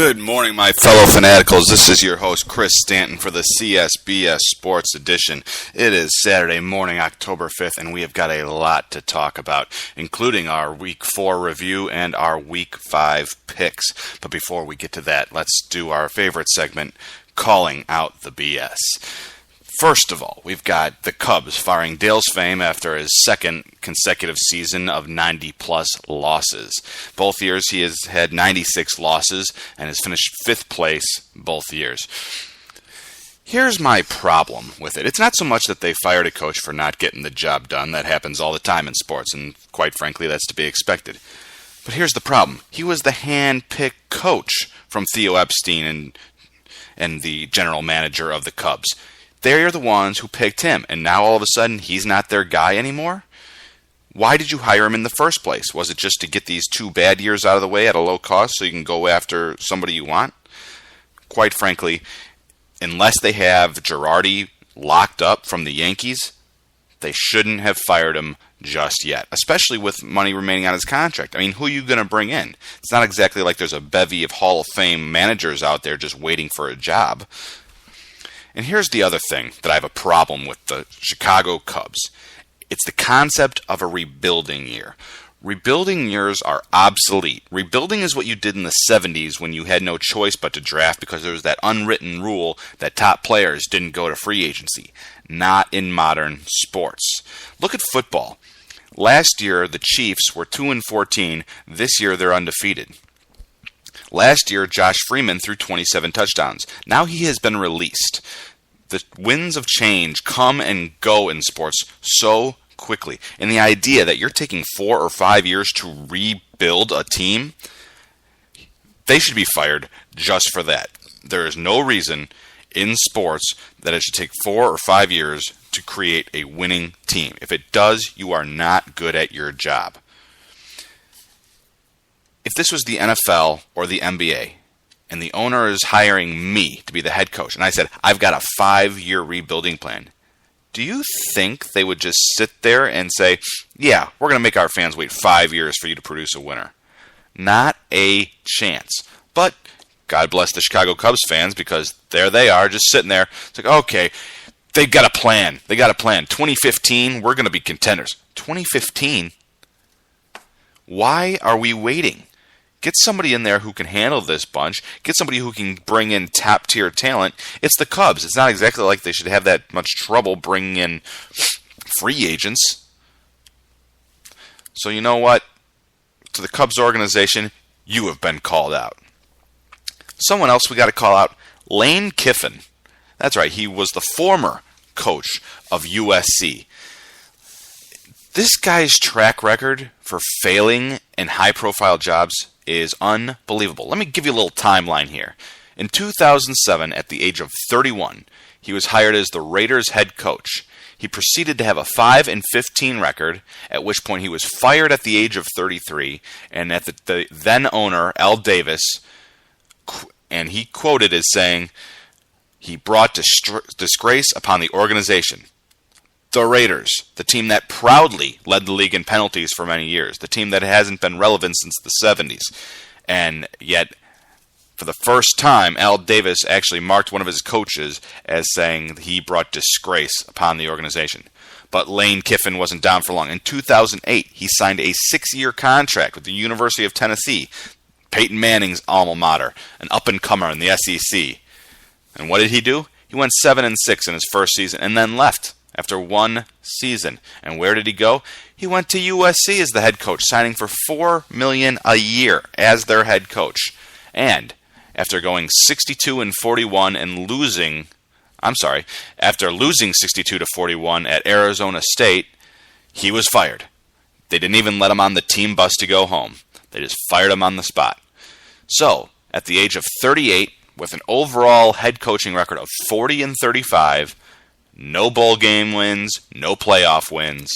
Good morning, my fellow fanaticals. This is your host, Chris Stanton, for the CSBS Sports Edition. It is Saturday morning, October 5th, and we have got a lot to talk about, including our Week 4 review and our Week 5 picks. But before we get to that, let's do our favorite segment, Calling Out the BS. First of all, we've got the Cubs firing Dale's fame after his second consecutive season of 90-plus losses. Both years he has had 96 losses and has finished 5th place both years. Here's my problem with it. It's not so much that they fired a coach for not getting the job done. That happens all the time in sports, and quite frankly, that's to be expected. But here's the problem. He was the hand-picked coach from Theo Epstein and the general manager of the Cubs. They're the ones who picked him, and now all of a sudden he's not their guy anymore? Why did you hire him in the first place? Was it just to get these 2 bad years out of the way at a low cost so you can go after somebody you want? Quite frankly, unless they have Girardi locked up from the Yankees, they shouldn't have fired him just yet, especially with money remaining on his contract. I mean, who are you going to bring in? It's not exactly like there's a bevy of Hall of Fame managers out there just waiting for a job. And here's the other thing that I have a problem with the Chicago Cubs. It's the concept of a rebuilding year. Rebuilding years are obsolete. Rebuilding is what you did in the 70s when you had no choice but to draft because there was that unwritten rule that top players didn't go to free agency. Not in modern sports. Look at football. Last year, the Chiefs were 2-14. This year, they're undefeated. Last year, Josh Freeman threw 27 touchdowns. Now he has been released. The winds of change come and go in sports so quickly. And the idea that you're taking 4 or 5 years to rebuild a team, they should be fired just for that. There is no reason in sports that it should take 4 or 5 years to create a winning team. If it does, you are not good at your job. If this was the NFL or the NBA, and the owner is hiring me to be the head coach, and I said, I've got a 5-year rebuilding plan, do you think they would just sit there and say, yeah, we're going to make our fans wait 5 years for you to produce a winner? Not a chance. But God bless the Chicago Cubs fans, because there they are, just sitting there. It's like, okay, they've got a plan. They got a plan. 2015, we're going to be contenders. 2015? Why are we waiting? Get somebody in there who can handle this bunch. Get somebody who can bring in top-tier talent. It's the Cubs. It's not exactly like they should have that much trouble bringing in free agents. So you know what? To the Cubs organization, you have been called out. Someone else we got to call out, Lane Kiffin. That's right, he was the former coach of USC. This guy's track record for failing in high-profile jobs is unbelievable. Let me give you a little timeline here. In 2007, at the age of 31, he was hired as the Raiders head coach. He proceeded to have a 5-15 record, at which point he was fired at the age of 33, and at the then owner, Al Davis, and he quoted as saying, he brought disgrace upon the organization. The Raiders, the team that proudly led the league in penalties for many years, the team that hasn't been relevant since the 70s. And yet, for the first time, Al Davis actually marked one of his coaches as saying he brought disgrace upon the organization. But Lane Kiffin wasn't down for long. In 2008, he signed a 6-year contract with the University of Tennessee, Peyton Manning's alma mater, an up-and-comer in the SEC. And what did he do? He went 7-6 in his first season and then left after 1 season. And where did he go? He went to USC as the head coach, signing for $4 million a year as their head coach. And after going 62-41 and losing, after losing 62-41 at Arizona State, he was fired. They didn't even let him on the team bus to go home. They just fired him on the spot. So, at the age of 38, with an overall head coaching record of 40-35, no bowl game wins, no playoff wins,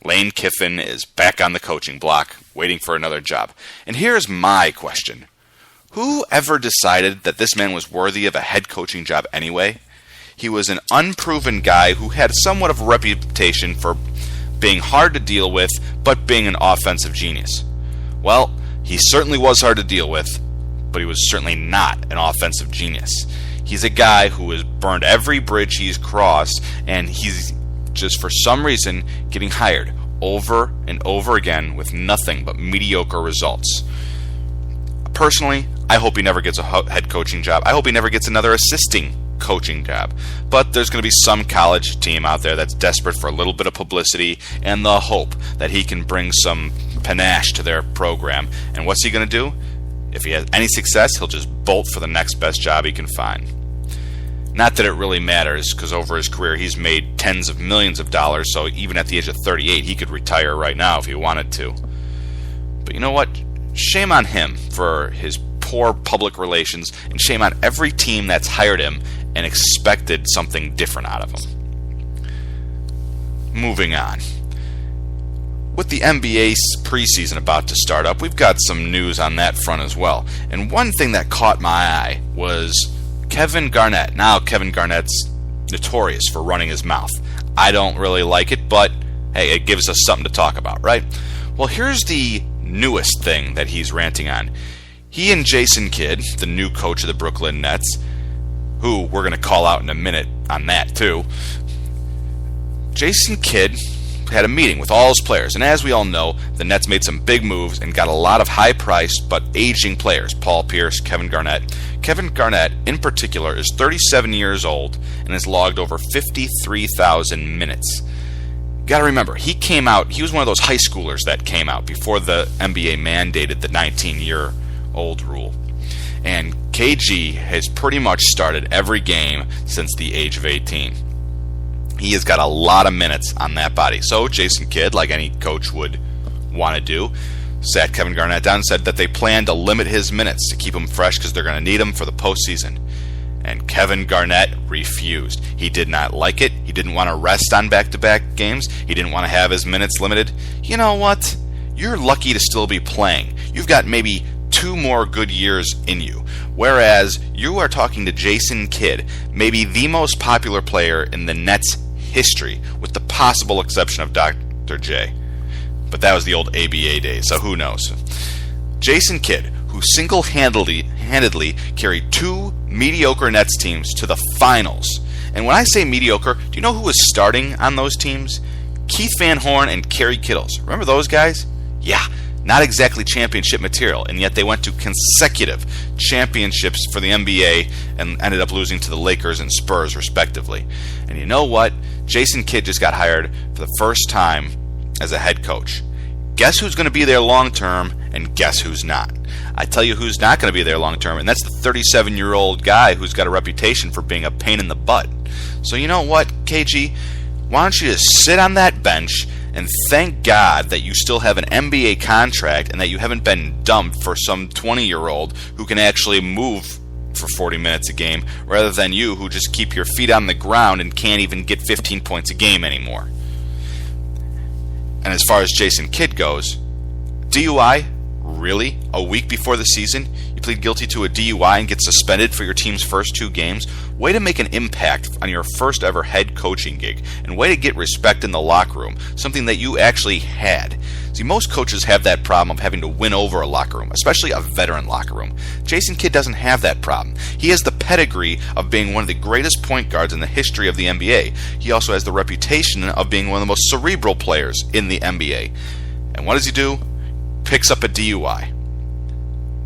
Lane Kiffin is back on the coaching block, waiting for another job. And here's my question. Who ever decided that this man was worthy of a head coaching job anyway? He was an unproven guy who had somewhat of a reputation for being hard to deal with, but being an offensive genius. Well, he certainly was hard to deal with, but he was certainly not an offensive genius. He's a guy who has burned every bridge he's crossed, and he's just for some reason getting hired over and over again with nothing but mediocre results. Personally, I hope he never gets a head coaching job. I hope he never gets another assisting coaching job. But there's going to be some college team out there that's desperate for a little bit of publicity and the hope that he can bring some panache to their program. And what's he going to do? If he has any success, he'll just bolt for the next best job he can find. Not that it really matters, because over his career he's made tens of millions of dollars, so even at the age of 38 he could retire right now if he wanted to. But you know what? Shame on him for his poor public relations, and shame on every team that's hired him and expected something different out of him. Moving on. With the NBA preseason about to start up, we've got some news on that front as well. And one thing that caught my eye was Kevin Garnett. Now, Kevin Garnett's notorious for running his mouth. I don't really like it, but hey, it gives us something to talk about, right? Well, here's the newest thing that he's ranting on. He and Jason Kidd, the new coach of the Brooklyn Nets, who we're going to call out in a minute on that too, Jason Kidd had a meeting with all his players, and as we all know, the Nets made some big moves and got a lot of high-priced but aging players. Paul Pierce, Kevin Garnett. Kevin Garnett, in particular, is 37 years old and has logged over 53,000 minutes. Got to remember, he was one of those high schoolers that came out before the NBA mandated the 19-year-old rule. And KG has pretty much started every game since the age of 18. He has got a lot of minutes on that body. So Jason Kidd, like any coach would want to do, sat Kevin Garnett down and said that they plan to limit his minutes to keep him fresh because they're going to need him for the postseason. And Kevin Garnett refused. He did not like it. He didn't want to rest on back-to-back games. He didn't want to have his minutes limited. You know what? You're lucky to still be playing. You've got maybe 2 more good years in you. Whereas you are talking to Jason Kidd, maybe the most popular player in the Nets history, with the possible exception of Dr. J. But that was the old ABA days, so who knows. Jason Kidd, who single-handedly carried 2 mediocre Nets teams to the finals. And when I say mediocre, do you know who was starting on those teams? Keith Van Horn and Kerry Kittles. Remember those guys? Yeah, not exactly championship material, and yet they went to consecutive championships for the NBA and ended up losing to the Lakers and Spurs, respectively. And you know what? Jason Kidd just got hired for the first time as a head coach. Guess who's going to be there long term, and guess who's not? I tell you who's not going to be there long term, and that's the 37-year-old guy who's got a reputation for being a pain in the butt. So you know what, KG? Why don't you just sit on that bench and thank God that you still have an NBA contract and that you haven't been dumped for some 20-year-old who can actually move for 40 minutes a game, rather than you who just keep your feet on the ground and can't even get 15 points a game anymore. And as far as Jason Kidd goes, DUI? Really? A week before the season? You plead guilty to a DUI and get suspended for your team's first 2 games? Way to make an impact on your first ever head coaching gig, and way to get respect in the locker room, something that you actually had. See, most coaches have that problem of having to win over a locker room, especially a veteran locker room. Jason Kidd doesn't have that problem. He has the pedigree of being one of the greatest point guards in the history of the NBA. He also has the reputation of being one of the most cerebral players in the NBA. And what does he do? Picks up a DUI.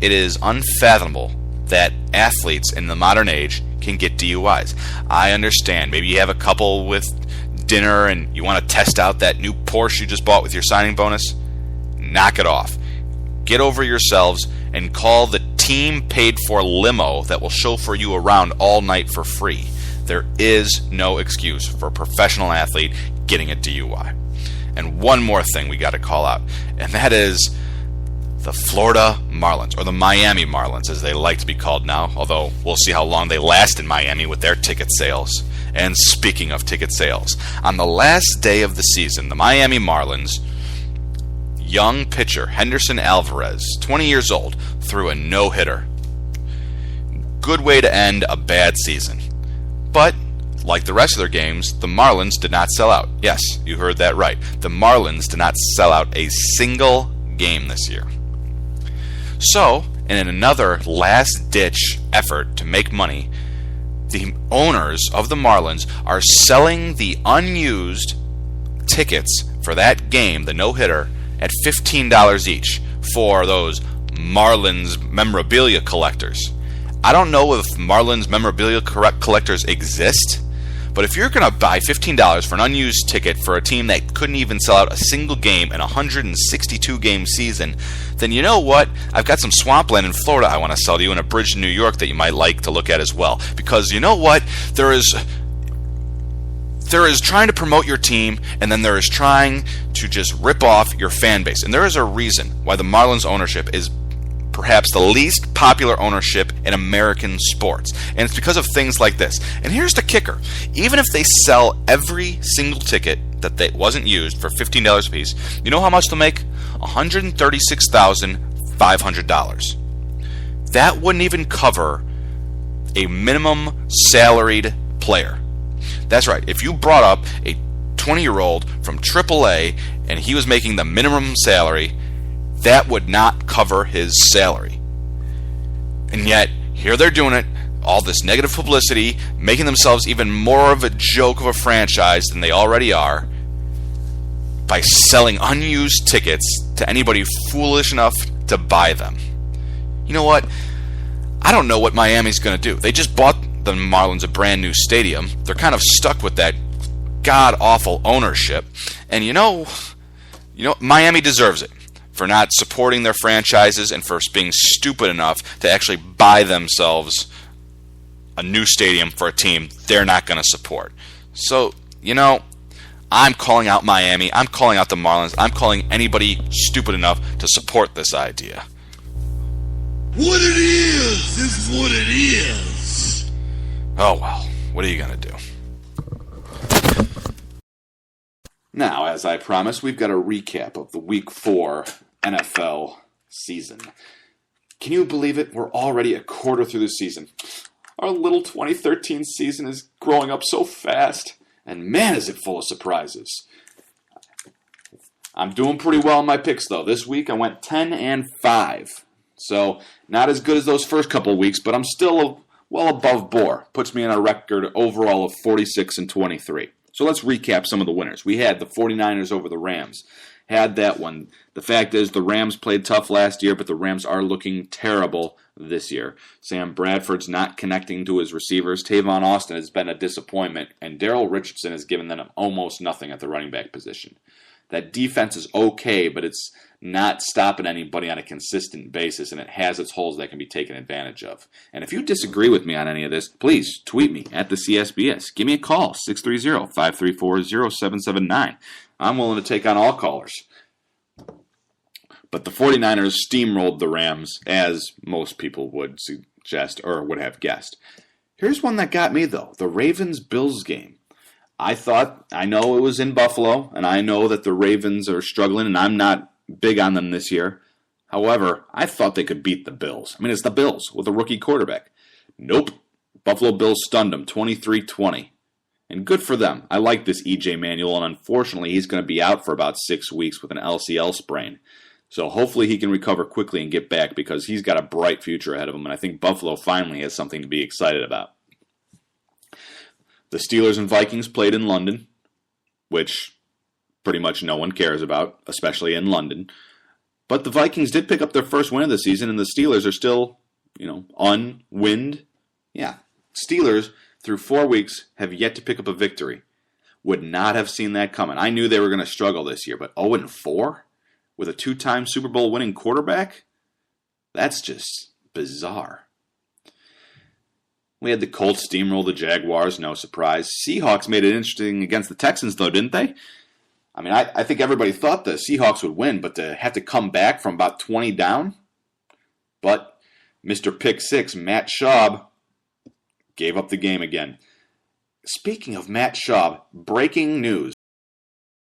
It is unfathomable that athletes in the modern age can get DUIs. I understand. Maybe you have a couple with dinner and you want to test out that new Porsche you just bought with your signing bonus. Knock it off. Get over yourselves and call the team paid for limo that will chauffeur you around all night for free. There is no excuse for a professional athlete getting a DUI. And one more thing we got to call out, and that is the Florida Marlins, or the Miami Marlins as they like to be called now, although we'll see how long they last in Miami with their ticket sales. And speaking of ticket sales, on the last day of the season, the Miami Marlins, young pitcher Henderson Alvarez, 20 years old, threw a no-hitter. Good way to end a bad season. But like the rest of their games, the Marlins did not sell out. Yes, you heard that right. The Marlins did not sell out a single game this year. So, And in another last-ditch effort to make money, the owners of the Marlins are selling the unused tickets for that game, the no-hitter, at $15 each for those Marlins memorabilia collectors. I don't know if Marlins memorabilia collectors exist, but if you're going to buy $15 for an unused ticket for a team that couldn't even sell out a single game in a 162-game season, then you know what? I've got some swampland in Florida I want to sell to you and a bridge in New York that you might like to look at as well. Because you know what? There is trying to promote your team, and then there is trying to just rip off your fan base. And there is a reason why the Marlins ownership is perhaps the least popular ownership in American sports. And it's because of things like this. And here's the kicker. Even if they sell every single ticket that wasn't used for $15 a piece, you know how much they'll make? $136,500. That wouldn't even cover a minimum salaried player. That's right. If you brought up a 20-year-old from AAA and he was making the minimum salary, that would not cover his salary. And yet, here they're doing it, all this negative publicity, making themselves even more of a joke of a franchise than they already are, by selling unused tickets to anybody foolish enough to buy them. You know what? I don't know what Miami's going to do. They just bought the Marlins a brand new stadium. They're kind of stuck with that god-awful ownership. And you know, Miami deserves it for not supporting their franchises and for being stupid enough to actually buy themselves a new stadium for a team they're not going to support. So, I'm calling out Miami. I'm calling out the Marlins. I'm calling anybody stupid enough to support this idea. What it is what it is. Oh, well, what are you going to do? Now, as I promised, we've got a recap of the Week 4 NFL season. Can you believe it? We're already a quarter through the season. Our little 2013 season is growing up so fast, and man, is it full of surprises. I'm doing pretty well in my picks, though. This week I went 10-5, so not as good as those first couple weeks, but I'm still well above board. Puts me on a record overall of 46-23. So let's recap some of the winners. We had the 49ers over the Rams. Had that one. The fact is the Rams played tough last year, but the Rams are looking terrible this year. Sam Bradford's not connecting to his receivers. Tavon Austin has been a disappointment, and Darrell Richardson has given them almost nothing at the running back position. That defense is okay, but it's not stopping anybody on a consistent basis, and it has its holes that can be taken advantage of. And if you disagree with me on any of this, please tweet me at the CSBS. Give me a call, 630-534-0779. I'm willing to take on all callers. But the 49ers steamrolled the Rams, as most people would suggest or would have guessed. Here's one that got me, though. The Ravens-Bills game. I know it was in Buffalo, and I know that the Ravens are struggling, and I'm not big on them this year. However, I thought they could beat the Bills. I mean, it's the Bills with a rookie quarterback. Nope. Buffalo Bills stunned them 23-20. And good for them. I like this E.J. Manuel, and unfortunately, he's going to be out for about 6 weeks with an LCL sprain. So hopefully he can recover quickly and get back because he's got a bright future ahead of him, and I think Buffalo finally has something to be excited about. The Steelers and Vikings played in London, which pretty much no one cares about, especially in London. But the Vikings did pick up their first win of the season, and the Steelers are still, unwinned. Yeah, Steelers, through 4 weeks, have yet to pick up a victory. Would not have seen that coming. I knew they were going to struggle this year, but 0-4 with a 2-time Super Bowl winning quarterback? That's just bizarre. We had the Colts steamroll the Jaguars, no surprise. Seahawks made it interesting against the Texans, though, didn't they? I mean, I think everybody thought the Seahawks would win, but to have to come back from about 20 down. But Mr. Pick 6, Matt Schaub, gave up the game again. Speaking of Matt Schaub, breaking news.